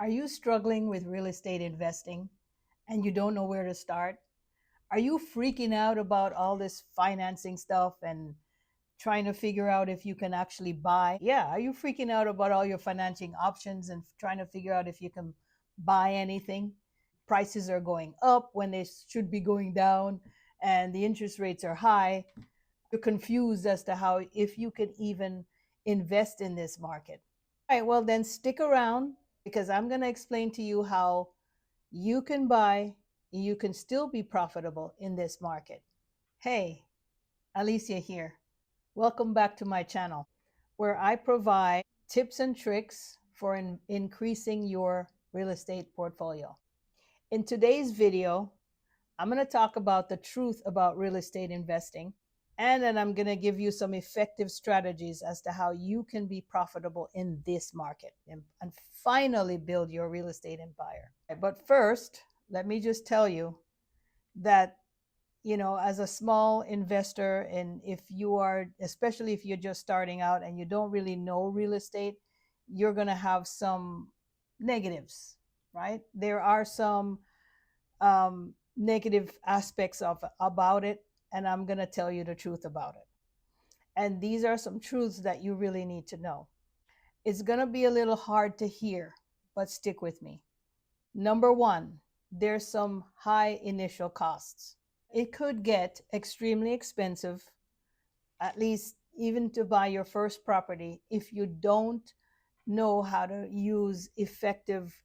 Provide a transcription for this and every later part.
Are you struggling with real estate investing and you don't know where to start? Are you freaking out about all this financing stuff and trying to figure out if you can actually buy? Yeah, are you freaking out about all your financing options and trying to figure out if you can buy anything? Prices are going up when they should be going down and the interest rates are high. You're confused as to how if you could even invest in this market. All right, well then stick around because I'm going to explain to you how you can buy, you can still be profitable in this market. Hey, Alicia here. Welcome back to my channel where I provide tips and tricks for increasing your real estate portfolio. In today's video, I'm going to talk about the truth about real estate investing, and then I'm going to give you some effective strategies as to how you can be profitable in this market and finally build your real estate empire. But first, let me just tell you that, as a small investor, and if you are, especially if you're just starting out and you don't really know real estate, you're going to have some negatives, right? There are some negative aspects about it, and I'm going to tell you the truth about it. And these are some truths that you really need to know. It's going to be a little hard to hear, but stick with me. Number one, there's some high initial costs. It could get extremely expensive, at least even to buy your first property, if you don't know how to use effective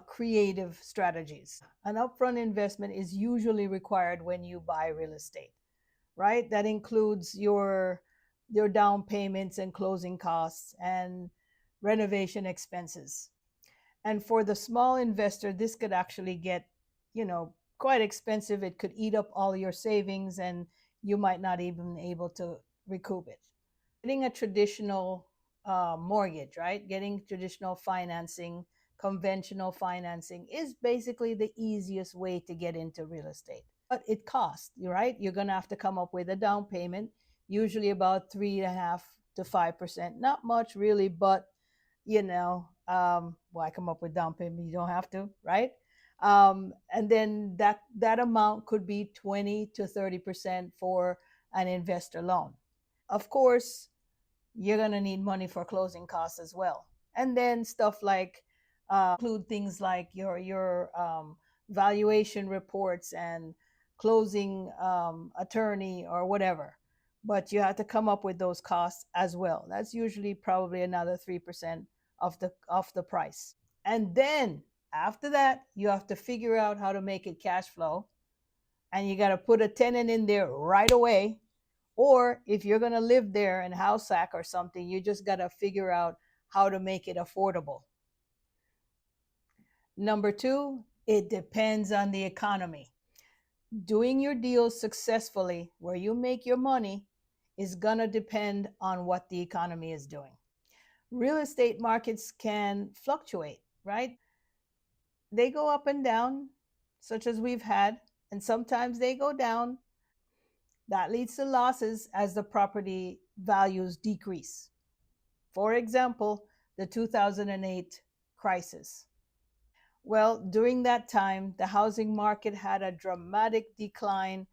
creative strategies. An upfront investment is usually required when you buy real estate, right? That includes your down payments and closing costs and renovation expenses. And for the small investor, this could actually get, quite expensive. It could eat up all your savings and you might not even be able to recoup it. Getting a traditional mortgage, right? Getting traditional financing, conventional financing is basically the easiest way to get into real estate. But it costs, right? You're going to have to come up with a down payment, usually about 3.5% to 5%. Not much really, but why come up with down payment? You don't have to, right? And then that amount could be 20 to 30% for an investor loan. Of course, you're going to need money for closing costs as well. And then stuff like include things like your valuation reports and closing attorney or whatever. But you have to come up with those costs as well. That's usually probably another 3% of the price. And then after that, you have to figure out how to make it cash flow. And you got to put a tenant in there right away. Or if you're going to live there in house hack or something, you just got to figure out how to make it affordable. Number two, it depends on the economy. Doing your deals successfully where you make your money is going to depend on what the economy is doing. Real estate markets can fluctuate, right? They go up and down, such as we've had, and sometimes they go down. That leads to losses as the property values decrease. For example, the 2008 crisis. Well, during that time, the housing market had a dramatic decline.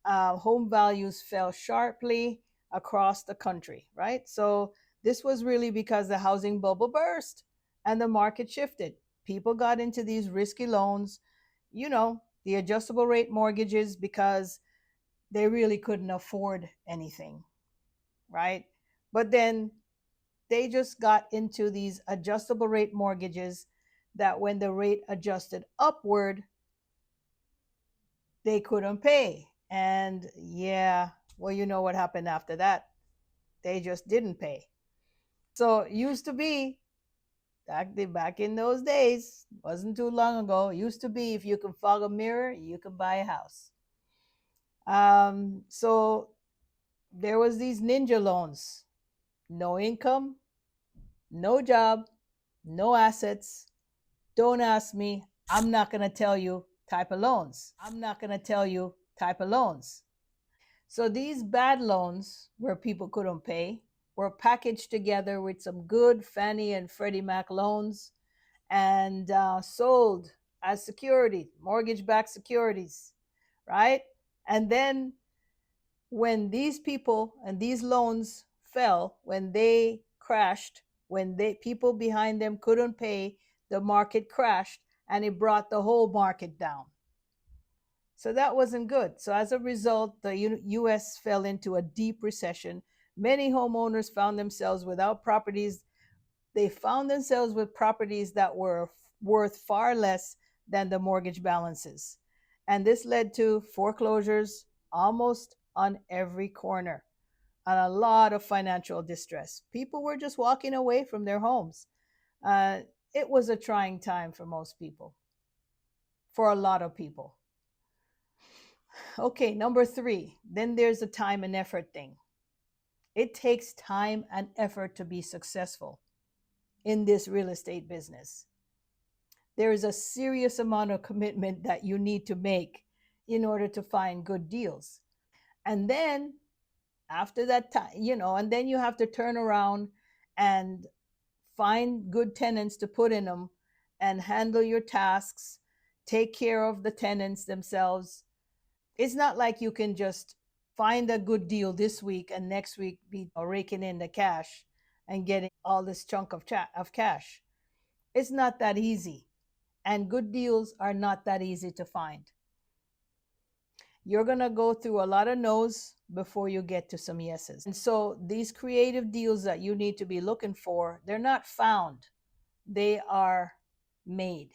Home values fell sharply across the country, right? So this was really because the housing bubble burst and the market shifted. People got into these risky loans, the adjustable rate mortgages, because they really couldn't afford anything, right? But then they just got into these adjustable rate mortgages that when the rate adjusted upward, they couldn't pay. And yeah, well, you know what happened after that. They just didn't pay. So it used to be, back in those days, wasn't too long ago, it used to be if you can fog a mirror, you can buy a house. So there was these ninja loans, no income, no job, no assets. Don't ask me. I'm not going to tell you type of loans. I'm not going to tell you type of loans. So these bad loans where people couldn't pay were packaged together with some good Fannie and Freddie Mac loans. and sold as security, mortgage-backed securities, right? And then when these people and these loans fell, when they crashed, when they people behind them couldn't pay, the market crashed and it brought the whole market down. So that wasn't good. So as a result, the US fell into a deep recession. Many homeowners found themselves without properties. They found themselves with properties that were worth far less than the mortgage balances. And this led to foreclosures almost on every corner and a lot of financial distress. People were just walking away from their homes. Uh, it was a trying time for most people, for a lot of people. Okay, number 3, then there's a time and effort thing. It takes time and effort to be successful in this real estate business. There is a serious amount of commitment that you need to make in order to find good deals. And then after that time, and then you have to turn around and find good tenants to put in them and handle your tasks, take care of the tenants themselves. It's not like you can just find a good deal this week and next week be raking in the cash and getting all this chunk of cash. It's not that easy. And good deals are not that easy to find. You're going to go through a lot of no's before you get to some yeses. And so these creative deals that you need to be looking for, they're not found. They are made,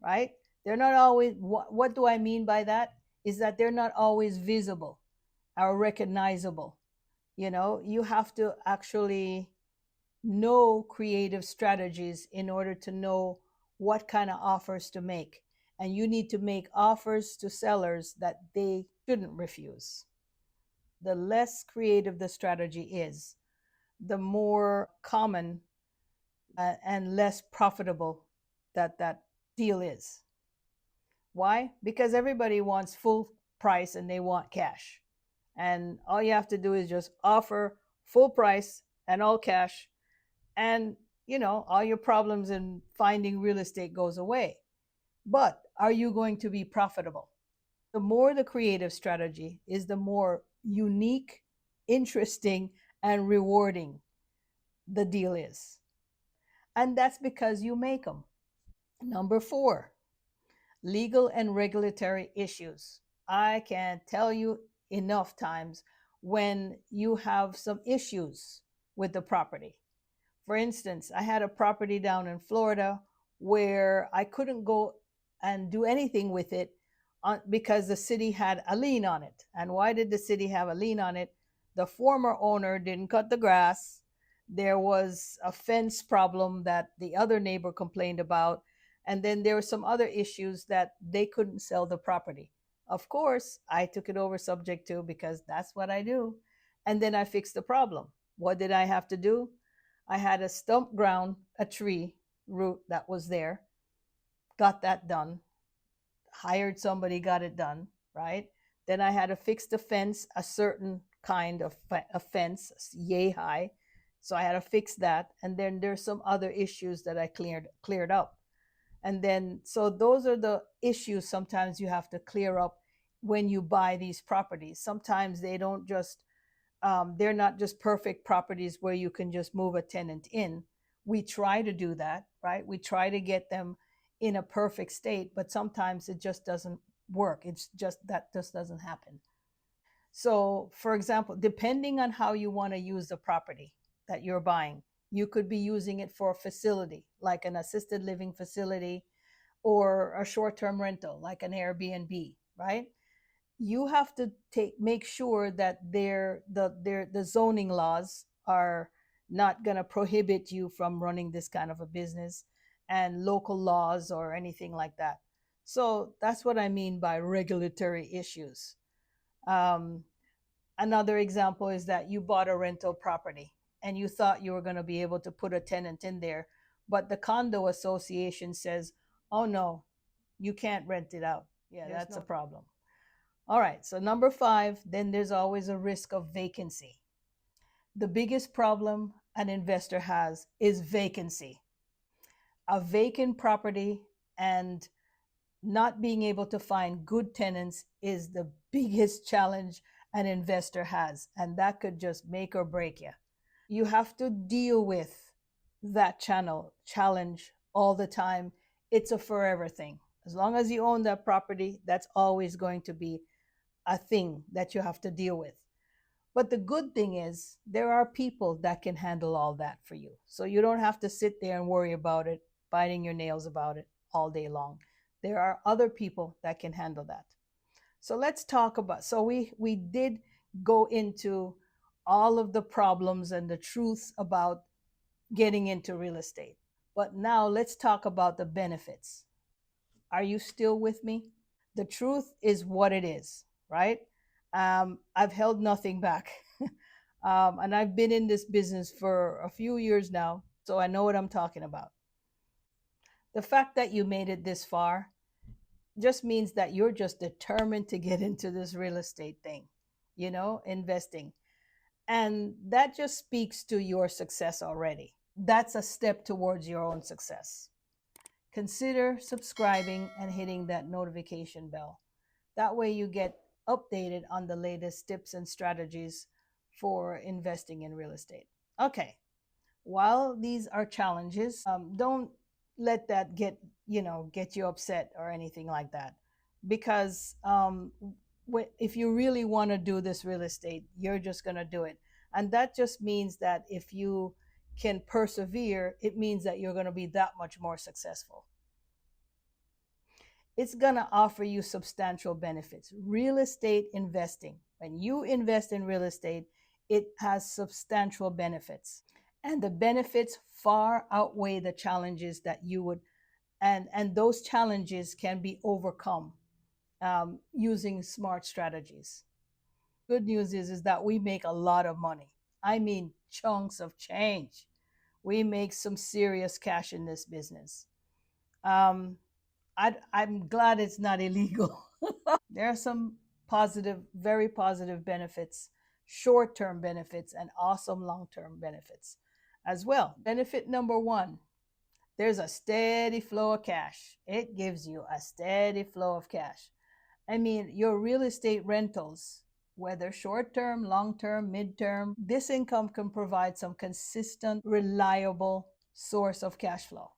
right? They're not always, what do I mean by that? Is that they're not always visible or recognizable. You have to actually know creative strategies in order to know what kind of offers to make. And you need to make offers to sellers that they shouldn't refuse. The less creative the strategy is, the more common and less profitable that deal is. Why? Because everybody wants full price and they want cash. And all you have to do is just offer full price and all cash, and all your problems in finding real estate goes away. But are you going to be profitable? The more the creative strategy is, the more unique, interesting, and rewarding the deal is. And that's because you make them. Number 4, legal and regulatory issues. I can't tell you enough times when you have some issues with the property. For instance, I had a property down in Florida where I couldn't go and do anything with it because the city had a lien on it. And why did the city have a lien on it? The former owner didn't cut the grass. There was a fence problem that the other neighbor complained about. And then there were some other issues that they couldn't sell the property. Of course, I took it over subject to, because that's what I do. And then I fixed the problem. What did I have to do? I had to stump ground a tree root that was there, got that done, hired somebody, got it done, right? Then I had to fix the fence, a certain kind of a fence, yay high. So I had to fix that. And then there's some other issues that I cleared up. And then, so those are the issues sometimes you have to clear up when you buy these properties. Sometimes they don't just, they're not just perfect properties where you can just move a tenant in. We try to do that, right? We try to get them in a perfect state, but sometimes it just doesn't work. It's just, that just doesn't happen. So for example, depending on how you want to use the property that you're buying, you could be using it for a facility, like an assisted living facility, or a short-term rental, like an Airbnb, right? You have to make sure that the zoning laws are not going to prohibit you from running this kind of a business, and local laws or anything like that. So that's what I mean by regulatory issues. Another example is that you bought a rental property and you thought you were going to be able to put a tenant in there, but the condo association says, oh no, you can't rent it out. Yeah, that's a problem. All right, so number 5, then there's always a risk of vacancy. The biggest problem an investor has is vacancy. A vacant property and not being able to find good tenants is the biggest challenge an investor has, and that could just make or break you. You have to deal with that challenge all the time. It's a forever thing. As long as you own that property, that's always going to be a thing that you have to deal with. But the good thing is there are people that can handle all that for you. So you don't have to sit there and worry about it, biting your nails about it all day long. There are other people that can handle that. So let's talk about, so we did go into all of the problems and the truths about getting into real estate. But now let's talk about the benefits. Are you still with me? The truth is what it is, right? I've held nothing back. And I've been in this business for a few years now, so I know what I'm talking about. The fact that you made it this far just means that you're just determined to get into this real estate thing, investing. And that just speaks to your success already. That's a step towards your own success. Consider subscribing and hitting that notification bell. That way you get updated on the latest tips and strategies for investing in real estate. Okay. While these are challenges, don't let that get you upset or anything like that, because if you really want to do this real estate, you're just going to do it. And that just means that if you can persevere, it means that you're going to be that much more successful. It's going to offer you substantial benefits. Real estate investing, when you invest in real estate, it has substantial benefits. And the benefits far outweigh the challenges that you would, and those challenges can be overcome using smart strategies. Good news is that we make a lot of money. I mean, chunks of change. We make some serious cash in this business. I'm glad it's not illegal. There are some positive, very positive benefits, short-term benefits, and awesome long-term benefits as well. Benefit number one, there's a steady flow of cash. It gives you a steady flow of cash. I mean, your real estate rentals, whether short-term, long-term, mid-term, this income can provide some consistent, reliable source of cash flow.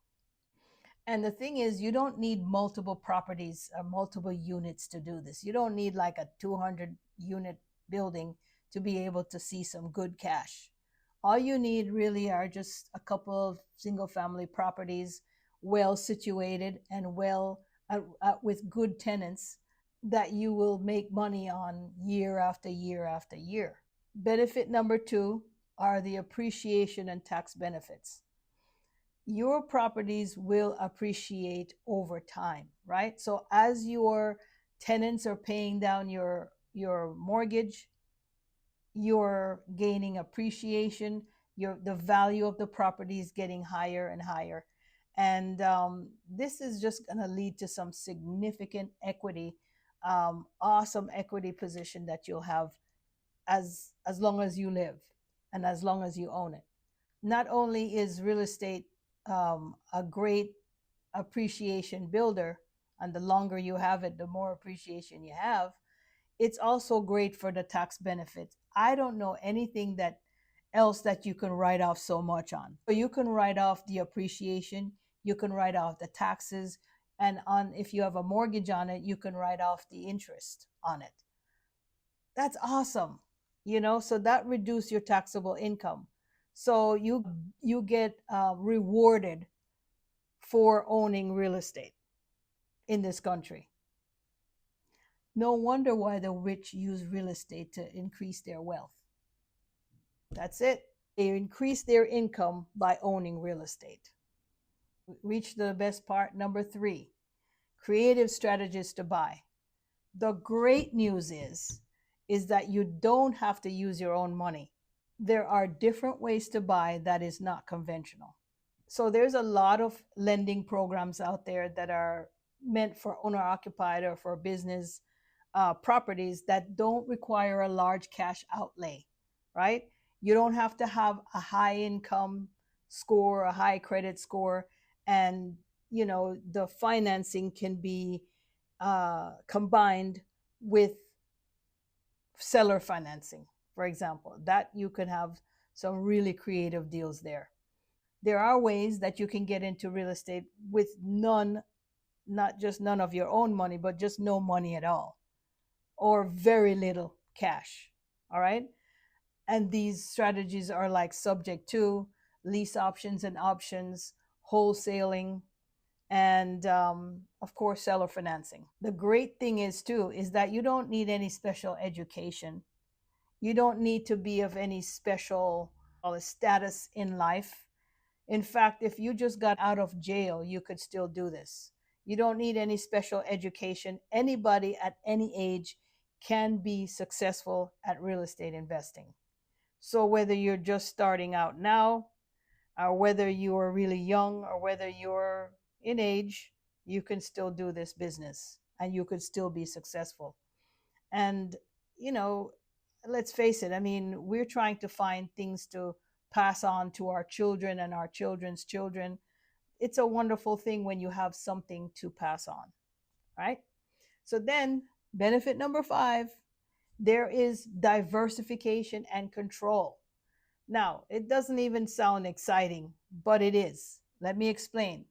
And the thing is, you don't need multiple properties or multiple units to do this. You don't need like a 200 unit building to be able to see some good cash. All you need really are just a couple of single family properties, well situated and with good tenants that you will make money on year after year after year. Benefit number two are the appreciation and tax benefits. Your properties will appreciate over time, right? So as your tenants are paying down your mortgage, you're gaining appreciation. The value of the property is getting higher and higher. And this is just going to lead to some significant equity, awesome equity position that you'll have as long as you live and as long as you own it. Not only is real estate a great appreciation builder, and the longer you have it, the more appreciation you have, it's also great for the tax benefits. I don't know anything else that you can write off so much on. So you can write off the appreciation, you can write off the taxes, and if you have a mortgage on it, you can write off the interest on it. That's awesome, so that reduces your taxable income. So you get rewarded for owning real estate in this country. No wonder why the rich use real estate to increase their wealth. That's it. They increase their income by owning real estate. Reach the best part, number three, creative strategies to buy. The great news is that you don't have to use your own money. There are different ways to buy that is not conventional. So there's a lot of lending programs out there that are meant for owner-occupied or for business properties that don't require a large cash outlay, right? You don't have to have a high income score, a high credit score. And the financing can be combined with seller financing, for example, that you can have some really creative deals there. There are ways that you can get into real estate with none, not just none of your own money, but just no money at all, or very little cash. All right. And these strategies are like subject to lease options and options, wholesaling, and of course, seller financing. The great thing is, too, is that you don't need any special education. You don't need to be of any special status in life. In fact, if you just got out of jail, you could still do this. You don't need any special education. Anybody at any age can be successful at real estate investing. So whether you're just starting out now, or whether you are really young, or whether you're in age, you can still do this business and you could still be successful. And, you know, let's face it, I mean, we're trying to find things to pass on to our children and our children's children. It's a wonderful thing when you have something to pass on, right? So then, benefit number 5, there is diversification and control. Now, it doesn't even sound exciting, but it is. Let me explain.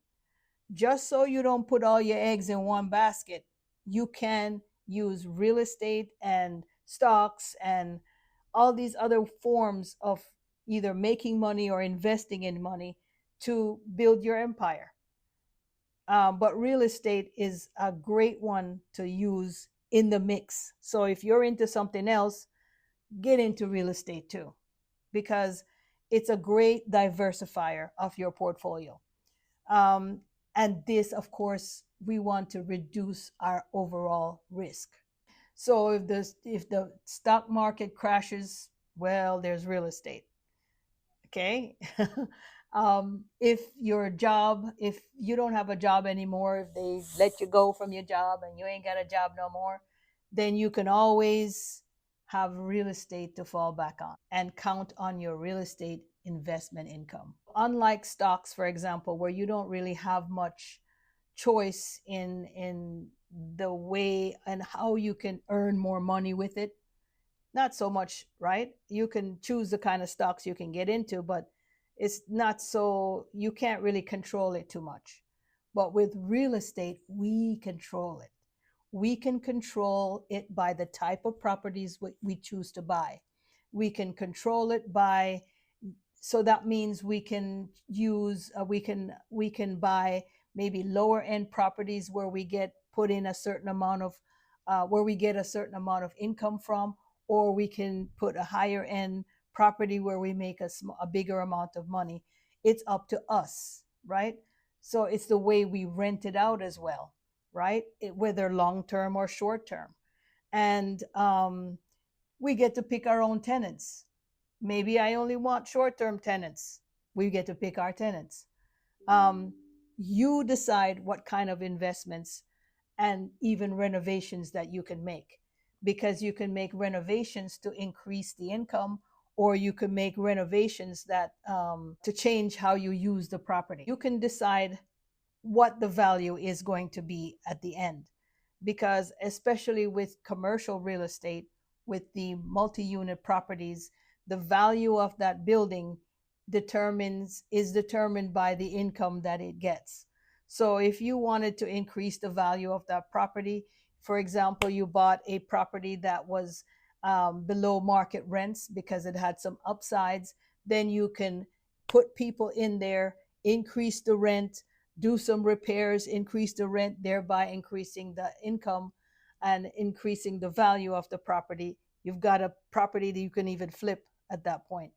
Just so you don't put all your eggs in one basket, you can use real estate and stocks and all these other forms of either making money or investing in money to build your empire. But real estate is a great one to use in the mix. So if you're into something else, get into real estate too, because it's a great diversifier of your portfolio. And this, of course, we want to reduce our overall risk. So if the stock market crashes, well, there's real estate. Okay. If you don't have a job anymore, if they let you go from your job and you ain't got a job no more, then you can always have real estate to fall back on and count on your real estate investment income. Unlike stocks, for example, where you don't really have much choice in the way and how you can earn more money with it. Not so much, right? You can choose the kind of stocks you can get into, but it's not so, you can't really control it too much. But with real estate, we control it. We can control it by the type of properties we choose to buy. We can control it by, so that means we can use, we can buy maybe lower end properties where we get put in a certain amount of, where we get a certain amount of income from, or we can put a higher end property where we make a bigger amount of money. It's up to us, right? So it's the way we rent it out as well, right? Whether long term or short term. And we get to pick our own tenants. Maybe I only want short term tenants. We get to pick our tenants. You decide what kind of investments and even renovations that you can make, because you can make renovations to increase the income, or you can make renovations that to change how you use the property. You can decide what the value is going to be at the end, because especially with commercial real estate, with the multi-unit properties, the value of that building is determined by the income that it gets. So if you wanted to increase the value of that property, for example, you bought a property that was below market rents because it had some upsides, then you can put people in there, increase the rent, do some repairs, increase the rent, thereby increasing the income and increasing the value of the property. You've got a property that you can even flip at that point.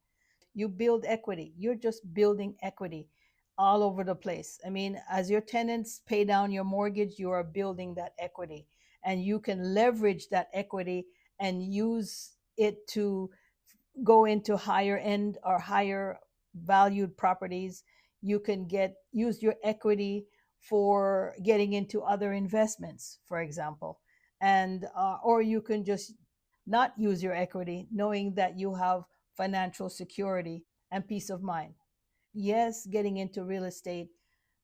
You build equity. You're just building equity all over the place. I mean, as your tenants pay down your mortgage, you are building that equity, and you can leverage that equity and use it to go into higher end or higher valued properties. You can use your equity for getting into other investments, for example, and or you can just not use your equity, knowing that you have financial security and peace of mind. Yes, getting into real estate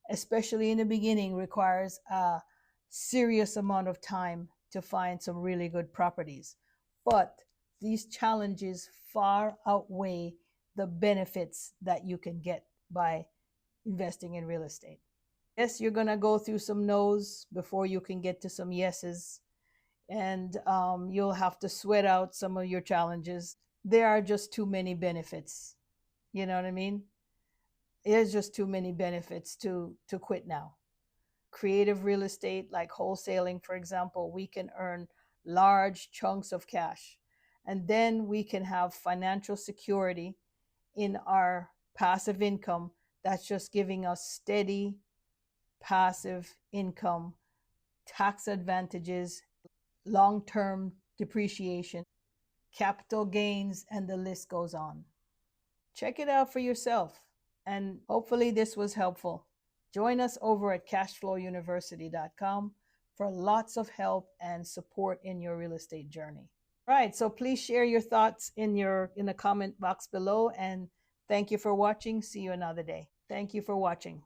especially in the beginning, requires a serious amount of time to find some really good properties. But these challenges far outweigh the benefits that you can get by investing in real estate. Yes, you're going to go through some no's before you can get to some yeses, and you'll have to sweat out some of your challenges. There are just too many benefits. You know what I mean? There's just too many benefits to quit now. Creative real estate, like wholesaling, for example, we can earn large chunks of cash, and then we can have financial security in our passive income that's just giving us steady passive income, tax advantages, long-term depreciation, capital gains, and the list goes on. Check it out for yourself, and hopefully this was helpful. Join us over at CashFlowUniversity.com for lots of help and support in your real estate journey. Right, so please share your thoughts in the comment box below, and thank you for watching. See you another day. Thank you for watching.